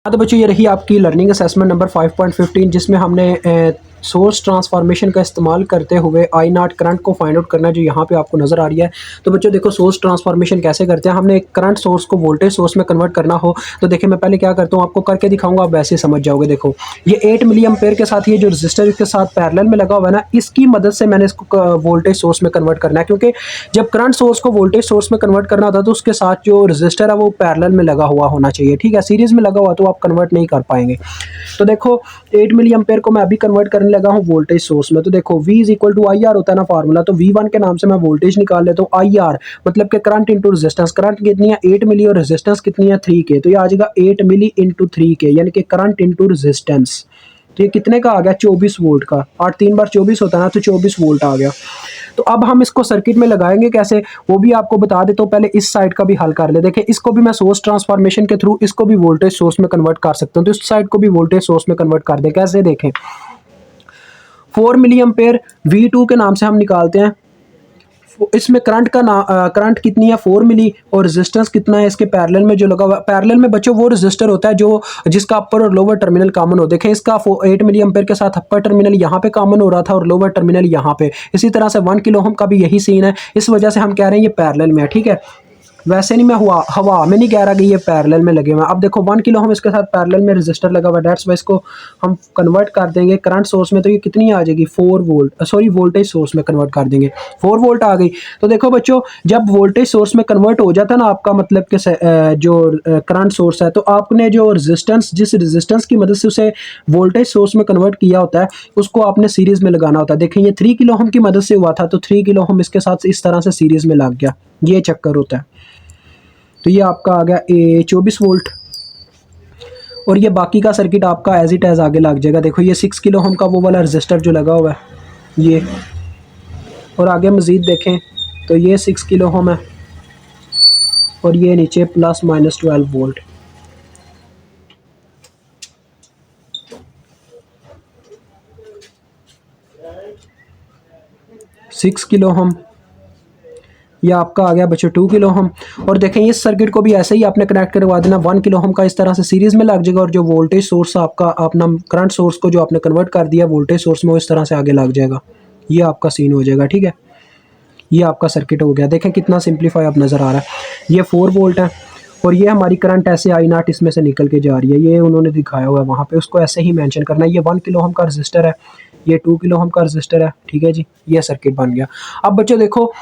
हाँ तो बच्चों, ये रही आपकी लर्निंग असेसमेंट नंबर 5.15 जिसमें हमने सोर्स ट्रांसफॉर्मेशन का इस्तेमाल करते हुए आई नॉट करंट को फाइंड आउट करना, जो यहाँ पे आपको नज़र आ रही है। तो बच्चों देखो, सोर्स ट्रांसफॉर्मेशन कैसे करते हैं। हमने एक करंट सोर्स को वोल्टेज सोर्स में कन्वर्ट करना हो तो देखिए, मैं पहले क्या करता हूँ, आपको करके दिखाऊंगा, आप वैसे ही समझ जाओगे। देखो, ये 8 मिली एम्पेयर के साथ ये जो रजिस्टर इसके साथ पैरेलल में लगा हुआ है ना, इसकी मदद से मैंने इसको वोल्टेज सोर्स में कन्वर्ट करना है, क्योंकि जब करंट सोर्स को वोल्टेज सोर्स में कन्वर्ट करना होता है तो उसके साथ जो रजिस्टर है वो पैरेलल में लगा हुआ होना चाहिए। ठीक है, सीरीज में लगा हुआ तो आप कन्वर्ट नहीं कर पाएंगे। तो देखो, 8 मिली एम्पेयर को मैं अभी कन्वर्ट करने लगा हूँ वोल्टेज सोर्स में। तो देखो, V is equal to I R होता है ना फार्मूला, तो V1 के नाम से मैं वोल्टेज निकाल लेता हूँ। आई आर मतलब कि करंट इंटू रेजिस्टेंस। करंट कितनी है 8 मिली और रेजिस्टेंस कितनी है 3 के, तो ये आ जाएगा 8 मिली इंटू 3 के, यानी कि करंट इंटू रेजिस्टेंस। तो ये कितने का आ गया 24 वोल्ट का। 8 3 बार 24 होता है ना, तो 24 वोल्ट आ गया। तो अब हम इसको सर्किट में लगाएंगे कैसे, वो भी आपको बता देता हूँ। पहले इस साइड का भी हल कर ले। देखिए, इसको भी मैं सोर्स ट्रांसफॉर्मेशन के थ्रू इसको भी वोल्टेज सोर्स में कन्वर्ट कर सकता हूँ, तो इस साइड को भी वोल्टेज सोर्स में कन्वर्ट कर दे। कैसे देखें, 4 मिली एम्पेयर V2 के नाम से हम निकालते हैं। इसमें करंट कितनी है 4 मिली, और रेजिस्टेंस कितना है इसके पैरेलल में जो लगा हुआ। पैरेलल में बच्चों वो रेजिस्टर होता है जो जिसका अपर और लोअर टर्मिनल कॉमन हो। देखें, इसका 8 मिली एम्पेयर के साथ अपर टर्मिनल यहाँ पे कॉमन हो रहा था और लोअर टर्मिनल यहाँ पे। इसी तरह से 1 किलो ओम का भी यही सीन है, इस वजह से हम कह रहे हैं ये पैरेलल में है। ठीक है, वैसे नहीं, मैं हवा में नहीं कह रहा कि ये पैरेलल में लगे हुए हैं। अब देखो, 1 किलो हम इसके साथ पैरेलल में रेजिस्टर लगा हुआ है, डेट्स वाई इसको हम कन्वर्ट कर देंगे करंट सोर्स में। तो ये कितनी आ जाएगी 4 वोल्ट, सॉरी वोल्टेज सोर्स में कन्वर्ट कर देंगे, 4 वोल्ट आ गई। तो देखो बच्चों, जब वोल्टेज सोर्स में कन्वर्ट हो जाता है ना आपका, मतलब कि जो करंट सोर्स है, तो आपने जो रेजिस्टेंस, जिस रेजिस्टेंस की मदद से उसे वोल्टेज सोर्स में कन्वर्ट किया होता है, उसको आपने सीरीज में लगाना होता है। देखिए, ये 3 किलो हम की मदद से हुआ था, तो 3 किलो हम इसके साथ इस तरह से सीरीज में लग गया, ये चक्कर होता है। तो ये आपका आ गया 24 वोल्ट, और ये बाकी का सर्किट आपका एज इट एज आगे लग जाएगा। देखो, ये 6 किलो हम का वो वाला रजिस्टर जो लगा हुआ है ये, और आगे मज़ीद देखें तो ये 6 किलो हम है, और ये नीचे plus minus 12 volt. Six kilo हम, यह आपका आ गया बच्चों 2 किलो हम। और देखें, इस सर्किट को भी ऐसे ही आपने कनेक्ट करवा देना, 1 किलो हम का इस तरह से सीरीज में लग जाएगा, और जो वोल्टेज सोर्स आपका अपना करंट सोर्स को जो आपने कन्वर्ट कर दिया वोल्टेज सोर्स में, वो इस तरह से आगे लग जाएगा। ये आपका सीन हो जाएगा। ठीक है, ये आपका सर्किट हो गया। देखें कितना सिंप्लीफाई अब नज़र आ रहा है। ये 4 वोल्ट है, और ये हमारी करंट ऐसे आई नॉट इसमें से निकल के जा रही है, ये उन्होंने दिखाया हुआ है वहाँ पे, उसको ऐसे ही मेंशन करना है। ये 1 किलो हम का रजिस्टर है, ये 2 किलो हम का रजिस्टर है। ठीक है जी, ये सर्किट बन गया। अब बच्चों देखो,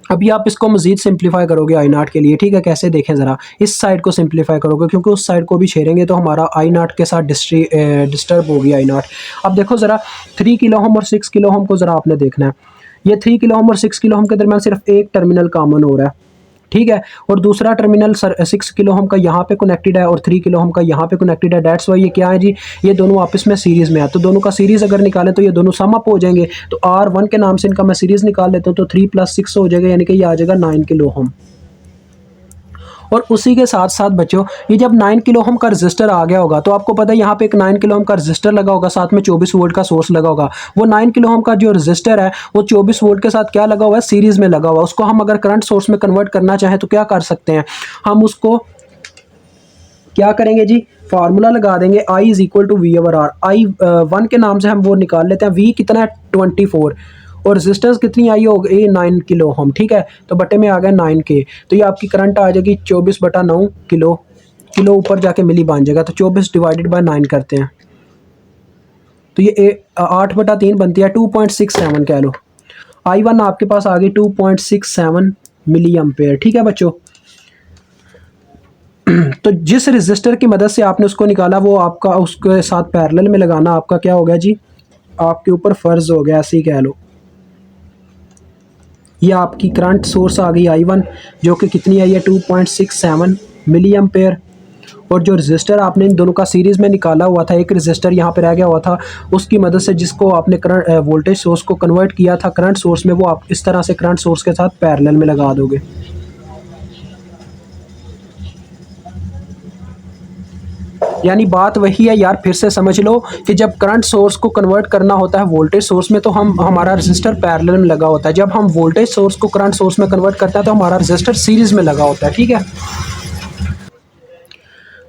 अभी आप इसको मज़ीद सिंप्लीफाई करोगे आई नॉट के लिए। ठीक है, कैसे देखें ज़रा, इस साइड को सिंप्लीफाई करोगे, क्योंकि उस साइड को भी छेड़ेंगे तो हमारा आई नॉट के साथ डिस्टर्ब होगी आई नॉट। अब देखो ज़रा, 3 किलो हम और 6 किलो हम को ज़रा आपने देखना है। ये 3 किलो हम और 6 किलो हम के दरमियान सिर्फ एक टर्मिनल कॉमन हो रहा है। ठीक है, और दूसरा टर्मिनल 6 किलो हम का यहाँ पे कनेक्टेड है और 3 किलो हम का यहाँ पे कनेक्टेड है। डेट्स वाई ये क्या है जी, ये दोनों आपस में सीरीज़ में है, तो दोनों का सीरीज़ अगर निकालें तो ये दोनों सम अप हो जाएंगे। तो R1 के नाम से इनका मैं सीरीज़ निकाल लेता हूँ, तो 3 + 6 हो जाएगा, यानी कि ये आ जाएगा 9 किलो हम। और उसी के साथ साथ बच्चों, ये जब 9 किलो ओम का रजिस्टर आ गया होगा, तो आपको पता है यहाँ पे एक 9 किलो ओम का रजिस्टर लगा होगा, साथ में 24 वोल्ट का सोर्स लगा होगा। वो 9 किलो ओम का जो रजिस्टर है वो 24 वोल्ट के साथ क्या लगा हुआ है, सीरीज में लगा हुआ। उसको हम अगर करंट सोर्स में कन्वर्ट करना चाहें तो क्या कर सकते हैं, हम उसको क्या करेंगे जी, फार्मूला लगा देंगे, I is equal to V/R। I 1 के नाम से हम वो निकाल लेते हैं, V कितना है 24, और रेजिस्टेंस कितनी आई होगी 9 किलो हम। ठीक है, तो बटे में आ गया 9 के, तो ये आपकी करंट आ जाएगी 24/9 किलो। किलो ऊपर जाके मिली बन जाएगा, तो 24 डिवाइडेड बाय 9 करते हैं, तो ये 8/3 बनती है, 2.67 कह लो। I1 आपके पास आ गई 2.67 मिली एम्पेयर। ठीक है बच्चों, तो जिस रेजिस्टर की मदद से आपने उसको निकाला, वो आपका उसके साथ पैरेलल में लगाना आपका क्या हो गया जी, आपके ऊपर फ़र्ज हो गया, ऐसे ही कह लो। ये आपकी करंट सोर्स आ गई I1, जो कि कितनी है, ये 2.67 मिली एम्पेयर। और जो रेजिस्टर आपने इन दोनों का सीरीज़ में निकाला हुआ था, एक रेजिस्टर यहाँ पे रह गया हुआ था, उसकी मदद से जिसको आपने करंट वोल्टेज सोर्स को कन्वर्ट किया था करंट सोर्स में, वो आप इस तरह से करंट सोर्स के साथ पैरेलल में लगा दोगे। यानी बात वही है यार, फिर से समझ लो कि जब करंट सोर्स को कन्वर्ट करना होता है वोल्टेज सोर्स में, तो हमारा रेजिस्टर पैरेलल में लगा होता है। जब हम वोल्टेज सोर्स को करंट सोर्स में कन्वर्ट करते हैं तो हमारा रेजिस्टर सीरीज में लगा होता है। ठीक है,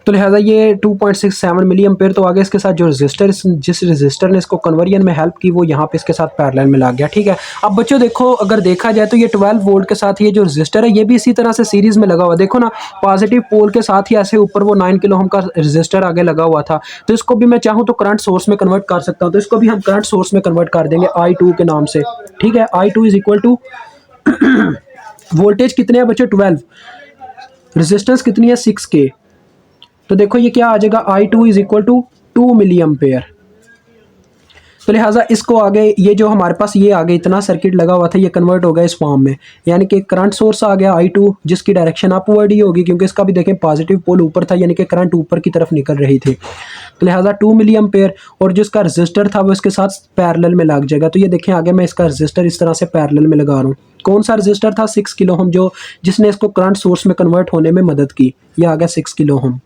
तो लिहाजा ये 2.67 मिली एम्पेयर तो आगे इसके साथ जो रजिस्टर जिस रजिस्टर ने इसको कन्वर्जन में हेल्प की वो यहाँ पे इसके साथ पैरेलल में लग गया। ठीक है, अब बच्चों देखो अगर देखा जाए तो ये 12 वोल्ट के साथ ये जो रजिस्टर है ये भी इसी तरह से सीरीज में लगा हुआ, देखो ना पॉजिटिव पोल के साथ ही ऐसे ऊपर वो 9 किलो ओम का रजिस्टर आगे लगा हुआ था। तो इसको भी मैं चाहूँ तो करंट सोर्स में कन्वर्ट कर सकता हूँ, तो इसको भी हम करंट सोर्स में कन्वर्ट कर देंगे I2 के नाम से। ठीक है, I2 is equal to voltage कितने हैं बच्चों 12, रेजिस्टेंस कितनी है 6K। तो देखो ये क्या आ जाएगा I2 is equal to 2 milliampere. तो लिहाजा इसको आगे ये जो हमारे पास ये आगे इतना सर्किट लगा हुआ था ये कन्वर्ट हो गया इस फॉर्म में, यानी कि करंट सोर्स आ गया I2 जिसकी डायरेक्शन अपवर्ड ही होगी क्योंकि इसका भी देखें पॉजिटिव पोल ऊपर था यानी कि करंट ऊपर की तरफ निकल रही थी। तो लिहाजा 2 मिली एम्पेयर और जिसका रजिस्टर था वो इसके साथ पैरेलल में लग जाएगा। तो ये देखें आगे मैं इसका रजिस्टर इस तरह से पैरेलल में लगा रहा हूँ। कौन सा रजिस्टर था 6 किलो ओम जो जिसने इसको करंट सोर्स में कन्वर्ट होने में मदद की, ये आ गया 6 किलो ओम।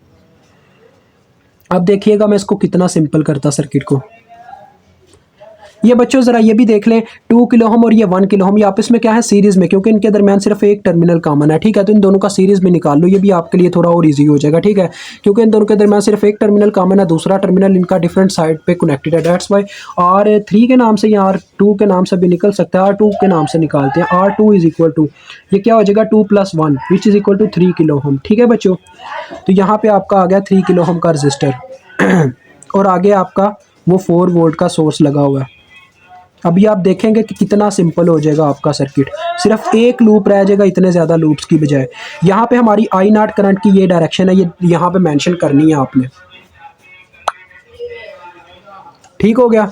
अब देखिएगा मैं इसको कितना सिंपल करता सर्किट को। ये बच्चों जरा ये भी देख लें 2 किलो ओम और ये 1 किलो ओम ये आपस में क्या है सीरीज में, क्योंकि इनके दरमियान सिर्फ एक टर्मिनल कॉमन है। ठीक है, तो इन दोनों का सीरीज में निकाल लो, ये भी आपके लिए थोड़ा और इजी हो जाएगा। ठीक है, क्योंकि इन दोनों के दरमियान सिर्फ एक टर्मिनल कॉमन है, दूसरा टर्मिनल इनका डिफरेंट साइड पे कनेक्टेड है। दैट्स वाई R3 के नाम से या R2 के नाम से भी निकल सकता है, R2 के नाम से निकालते हैं। R2 इज इक्वल टू ये क्या हो जाएगा 2 + 1 which is equal to 3 kilo ohm. ठीक है बच्चों, तो यहाँ पे आपका आ गया 3 किलो ओम का रजिस्टर और आगे आपका वो 4 वोल्ट का सोर्स लगा हुआ है। अभी आप देखेंगे कि कितना सिंपल हो जाएगा आपका सर्किट, सिर्फ एक लूप रह जाएगा इतने ज़्यादा लूप्स की बजाय। यहाँ पे हमारी I0 करंट की ये डायरेक्शन है, ये यहाँ पे मेंशन करनी है आपने। ठीक हो गया।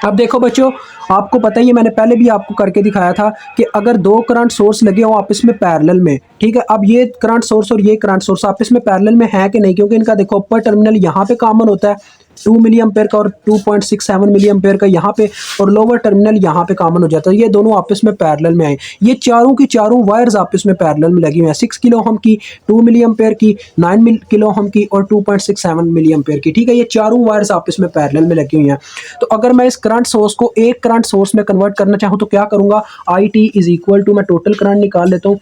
अब देखो बच्चों आपको पता ही है मैंने पहले भी आपको करके दिखाया था कि अगर दो करंट सोर्स लगे हो आपस में पैरेलल में, ठीक है, अब ये करंट सोर्स और ये करंट सोर्स आपस में पैरेलल में है कि नहीं, क्योंकि इनका देखो अपर टर्मिनल यहाँ पे कॉमन होता है 2 मिली एम्पेयर का और 2.67 मिली एम्पेयर का यहाँ पे, और लोअर टर्मिनल यहाँ पे कॉमन हो जाता है। ये दोनों आपस में पैरेलल में आए, ये चारों की चारों वायर्स आपस में पैरेलल में लगी हुई हैं, 6 किलो ओम की, 2 मिली एम्पेयर की, 9 किलो ओम की और 2.67 मिली एम्पेयर की। ठीक है, ये चारों वायर्स आपस में पैरेलल में लगी हुई हैं। तो अगर मैं इस करंट सोर्स को एक करंट सोर्स में कन्वर्ट करना चाहूँ तो क्या करूँगा, IT इज इक्वल टू मैं टोटल करंट निकाल लेता हूँ।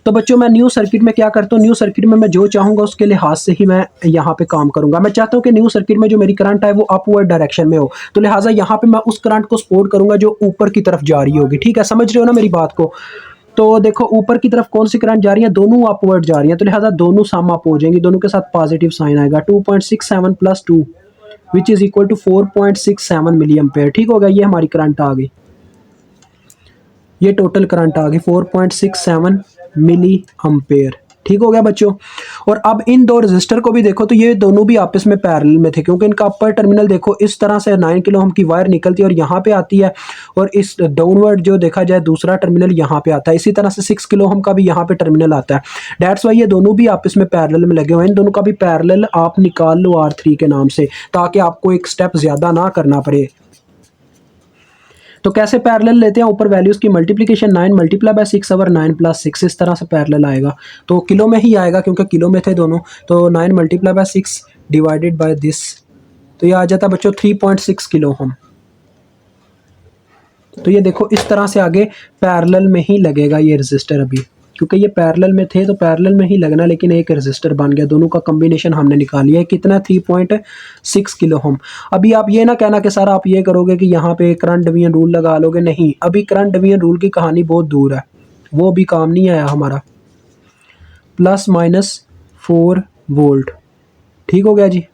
तो बच्चों मैं न्यू सर्किट में क्या करता हूँ, न्यू सर्किट में मैं जो चाहूँगा उसके लिहाज से ही मैं यहाँ पे काम करूँगा। मैं चाहता हूँ कि न्यू सर्किट में जो मेरी करंट है वो अपवर्ड डायरेक्शन में हो, तो लिहाजा यहाँ पे मैं उस करंट को सपोर्ट करूँगा जो ऊपर की तरफ जा रही होगी। ठीक है, समझ रहे हो ना मेरी बात को। तो देखो ऊपर की तरफ कौन सी करंट जा रही है, दोनों अपवर्ड जा रही है, तो लिहाजा दोनों सम अप हो जाएंगी, दोनों के साथ पॉजिटिव साइन आएगा। 2.67 + 2 which is equal to 4.67 milliampere. ठीक हो गया, ये हमारी करंट आ गई, ये टोटल करंट आ गई 4.67 मिली एम्पेयर। ठीक हो गया बच्चों। और अब इन दो रेजिस्टर को भी देखो तो ये दोनों भी आपस में पैरेलल में थे, क्योंकि इनका अपर टर्मिनल देखो इस तरह से 9 किलो ओम की वायर निकलती है और यहाँ पे आती है, और इस डाउनवर्ड जो देखा जाए दूसरा टर्मिनल यहाँ पे आता है, इसी तरह से 6 किलो ओम का भी यहाँ पे टर्मिनल आता है। दैट्स वाई ये दोनों भी आपस में पैरेलल में लगे हुए हैं। इन दोनों का भी पैरेलल आप निकाल लो R3 के नाम से, ताकि आपको एक स्टेप ज़्यादा ना करना पड़े। तो कैसे पैरेलल लेते हैं, ऊपर वैल्यूज़ की मल्टीप्लिकेशन 9 × 6 और 9 + 6 इस तरह से पैरेलल आएगा, तो किलो में ही आएगा क्योंकि किलो में थे दोनों, तो 9 × 6 डिवाइडेड बाय दिस, तो ये आ जाता है बच्चों 3.6 किलो ओम। तो ये देखो इस तरह से आगे पैरेलल में ही लगेगा ये रेजिस्टर, अभी क्योंकि ये पैरेलल में थे तो पैरेलल में ही लगना, लेकिन एक रेजिस्टर बन गया, दोनों का कॉम्बिनेशन हमने निकाल लिया है कितना 3.6 किलो ओम। अभी आप ये ना कहना कि सर आप ये करोगे कि यहाँ पे करंट डिवीजन रूल लगा लोगे, नहीं, अभी करंट डिवीजन रूल की कहानी बहुत दूर है, वो भी काम नहीं आया हमारा। ±4 वोल्ट, ठीक हो गया जी।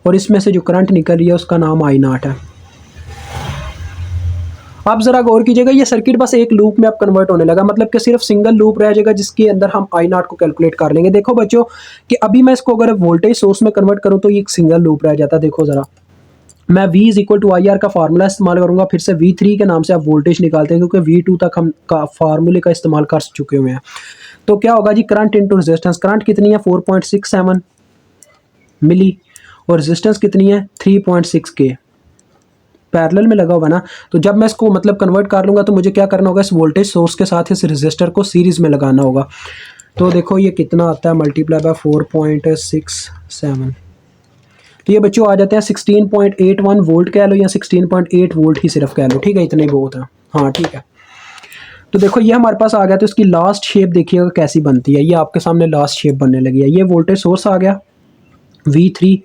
और इसमें से जो करंट निकल रही है उसका नाम I0 है। आप जरा गौर कीजिएगा, ये सर्किट बस एक लूप में अब कन्वर्ट होने लगा, मतलब कि सिर्फ सिंगल लूप रह जाएगा जिसके अंदर हम I0 को कैलकुलेट कर लेंगे। देखो बच्चों कि अभी मैं इसको अगर वोल्टेज सोर्स में कन्वर्ट करूं तो ये एक सिंगल लूप रह जाता। देखो जरा, मैं V is equal to IR का फार्मूला इस्तेमाल करूंगा, फिर से V3 के नाम से आप वोल्टेज निकालते हैं क्योंकि V2 तक हम का फार्मूले का इस्तेमाल कर चुके हुए हैं। तो क्या होगा जी, करंट इंटू रेजिस्टेंस, करंट कितनी है 4.67 मिली और रेजिस्टेंस कितनी है 3.6K, पैरेलल में लगा हुआ ना। तो जब मैं इसको मतलब कन्वर्ट कर लूँगा तो मुझे क्या करना होगा, इस वोल्टेज सोर्स के साथ इस रेजिस्टर को सीरीज़ में लगाना होगा। तो देखो ये कितना आता है, मल्टीप्लाई बाय 4.67, तो ये बच्चों आ जाते हैं 16.81 वोल्ट कह लो या 16.8 वोल्ट ही सिर्फ कह लो, ठीक है, इतने ही बहुत है। हाँ ठीक है, तो देखो ये हमारे पास आ गया, तो इसकी लास्ट शेप देखिएगा कैसी बनती है, ये आपके सामने लास्ट शेप बनने लगी है। ये वोल्टेज सोर्स आ गया V3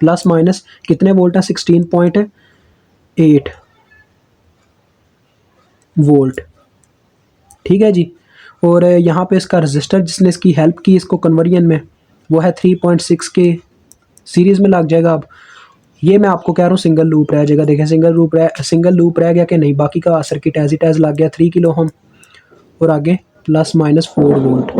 प्लस माइनस कितने वोल्ट है, 16.8 वोल्ट, ठीक है जी। और यहाँ पे इसका रजिस्टर जिसने इसकी हेल्प की इसको कन्वर्जन में, वो है 3.6 के सीरीज़ में लग जाएगा। अब ये मैं आपको कह रहा हूँ सिंगल लूप रह जाएगा। देखें सिंगल लूप रह गया कि नहीं, बाकी का सर्किट एज इट एज लग गया 3 किलो हम, और आगे प्लस माइनस 4 वोल्ट।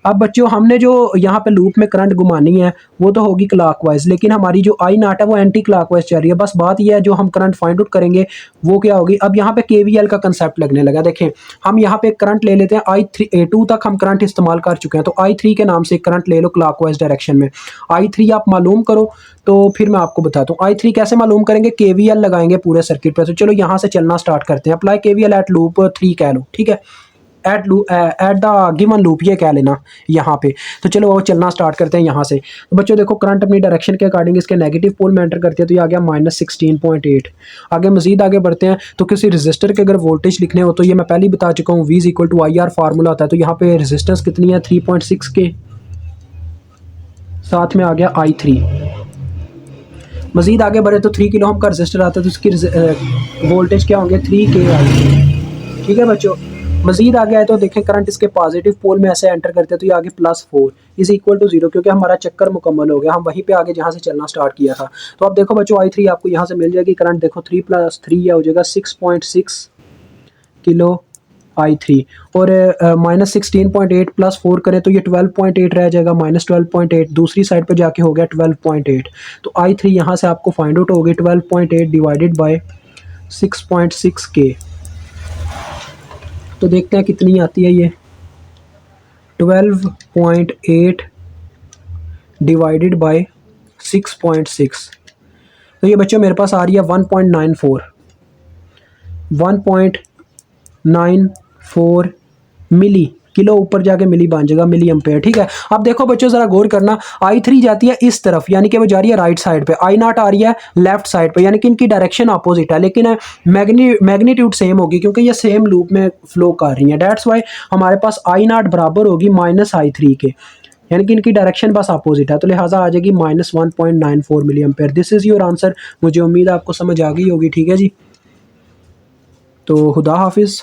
अब बच्चों हमने जो यहाँ पे लूप में करंट घुमानी है वो तो होगी क्लॉकवाइज, लेकिन हमारी जो आई नॉट है वो एंटी क्लॉकवाइज चल रही है। बस बात यह है जो हम करंट फाइंड आउट करेंगे वो क्या होगी। अब यहाँ पे केवीएल का कंसेप्ट लगने लगा। देखें हम यहाँ पे करंट ले लेते हैं I2 तक हम करंट इस्तेमाल कर चुके हैं, तो I3 के नाम से करंट ले लो क्लॉकवाइज डायरेक्शन में। I3 आप मालूम करो तो फिर मैं आपको बताता हूँ I3 कैसे मालूम करेंगे। केवीएल लगाएंगे पूरे सर्किट पर। तो चलो यहाँ से चलना स्टार्ट करते हैं। अप्लाई केवीएल एट लूप 3 कह लो, ठीक है, एट द गिवन लूप ये कह लेना यहाँ पे। तो चलो वो चलना स्टार्ट करते हैं यहाँ से। तो बच्चों देखो करंट अपनी डायरेक्शन के अकॉर्डिंग इसके नेगेटिव पोल में एंटर करती है, तो ये आ गया -16.8। आगे मजीद आगे बढ़ते हैं, तो किसी रजिस्टर के अगर वोल्टेज लिखने हो तो ये मैं पहले ही बता चुका हूँ, V = IR फार्मूला होता है। तो यहाँ पे रेजिस्टेंस कितनी है 3.6 के, साथ में आ गया I3। मजीद आगे बढ़े तो 3 किलो ओम का रजिस्टर आता है, तो उसकी वोल्टेज क्या होंगे 3 के I3, ठीक है बच्चों। मजीद आगे आए तो देखें करंट इसके पॉजिटिव पोल में ऐसे एंटर करते हैं, तो ये आगे +4 = 0, क्योंकि हमारा चक्कर मुकम्मल हो गया, हम वहीं पे आगे जहाँ से चलना स्टार्ट किया था। तो अब देखो बच्चों I3 आपको यहाँ से मिल जाएगी। करंट देखो 3 + 3 यह हो जाएगा 6.6 किलो I3, और -16.8 + 4 करें तो ये 12.8 रह जाएगा, -12.8 दूसरी साइड पे जाके हो गया 12.8। तो I3 यहाँ से आपको फाइंड आउट होगी 12.8 डिवाइडेड बाय 6.6 के। तो देखते हैं कितनी आती है ये, 12.8 डिवाइडेड बाय 6.6। तो ये बच्चों मेरे पास आ रही है 1.94 मिली किलो, ऊपर जाके मिली बन जाएगा, मिली एम्पेयर, ठीक है। अब देखो बच्चों ज़रा गौर करना, I3 जाती है इस तरफ, यानी कि वो जा रही है राइट साइड पे, I0 आ रही है लेफ्ट साइड पे, यानी कि इनकी डायरेक्शन अपोजिट है, लेकिन मैग्नीट्यूड सेम होगी क्योंकि ये सेम लूप में फ्लो कर रही है। डेट्स वाई हमारे पास I0 बराबर होगी -I3 के, यानी कि इनकी डायरेक्शन बस अपोजिट है, तो लिहाजा आ जाएगी -1.94 milli ampere. This is your answer. मुझे उम्मीद है आपको समझ आ गई होगी, ठीक है जी। तो खुदा हाफिज़।